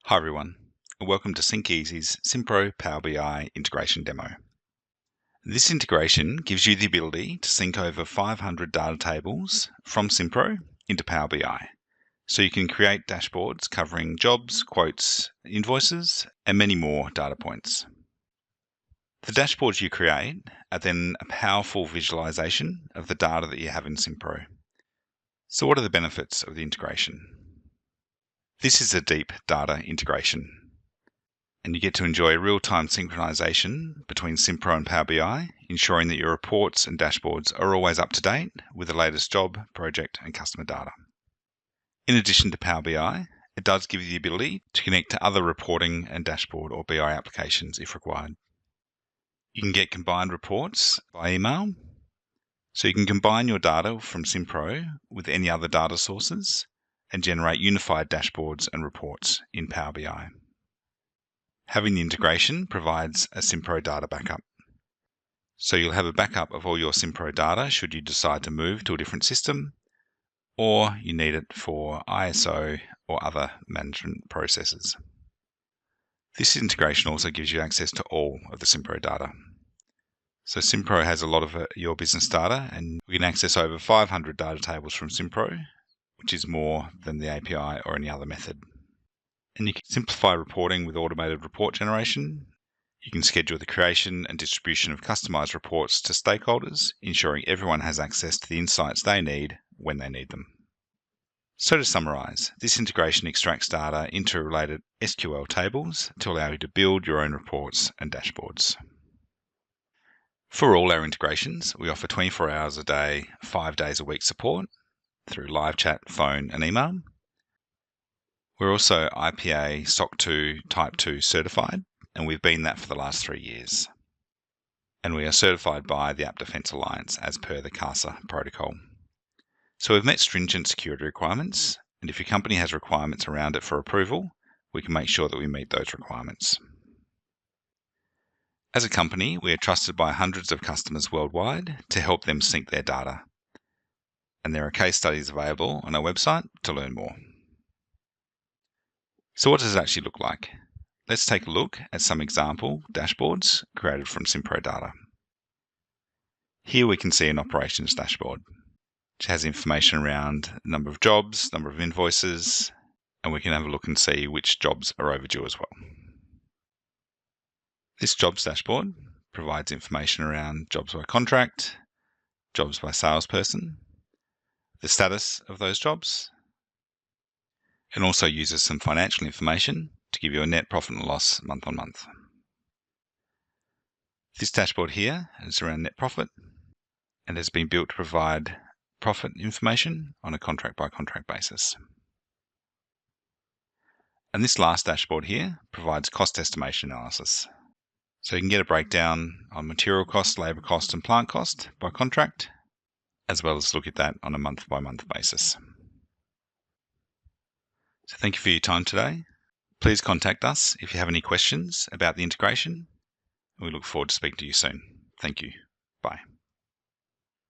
Hi everyone, and welcome to SyncEzy's Simpro Power BI integration demo. This integration gives you the ability to sync over 500 data tables from Simpro into Power BI, so you can create dashboards covering jobs, quotes, invoices, and many more data points. The dashboards you create are then a powerful visualization of the data that you have in Simpro. So what are the benefits of the integration? This is a deep data integration, and you get to enjoy real-time synchronization between Simpro and Power BI, ensuring that your reports and dashboards are always up to date with the latest job, project, and customer data. In addition to Power BI, it does give you the ability to connect to other reporting and dashboard or BI applications if required. You can get combined reports by email, so you can combine your data from Simpro with any other data sources and generate unified dashboards and reports in Power BI. Having the integration provides a Simpro data backup. So you'll have a backup of all your Simpro data should you decide to move to a different system, or you need it for ISO or other management processes. This integration also gives you access to all of the Simpro data. So Simpro has a lot of your business data, and we can access over 500 data tables from Simpro, which is more than the API or any other method. And you can simplify reporting with automated report generation. You can schedule the creation and distribution of customized reports to stakeholders, ensuring everyone has access to the insights they need when they need them. So to summarize, this integration extracts data into related SQL tables to allow you to build your own reports and dashboards. For all our integrations, we offer 24 hours a day, 5 days a week support through live chat, phone, and email. We're also IPA SOC 2 Type 2 certified, and we've been that for the last 3 years. And we are certified by the App Defense Alliance as per the CASA protocol. So we've met stringent security requirements, and if your company has requirements around it for approval, we can make sure that we meet those requirements. As a company, we are trusted by hundreds of customers worldwide to help them sync their data. And there are case studies available on our website to learn more. So what does it actually look like? Let's take a look at some example dashboards created from Simpro data. Here we can see an operations dashboard, which has information around number of jobs, number of invoices, and we can have a look and see which jobs are overdue as well. This jobs dashboard provides information around jobs by contract, jobs by salesperson, the status of those jobs, and also uses some financial information to give you a net profit and loss month on month. This dashboard here is around net profit and has been built to provide profit information on a contract by contract basis. And this last dashboard here provides cost estimation analysis. So you can get a breakdown on material cost, labour cost and plant cost by contract, as well as look at that on a month by month basis. So thank you for your time today. Please contact us if you have any questions about the integration. We look forward to speaking to you soon. Thank you. Bye.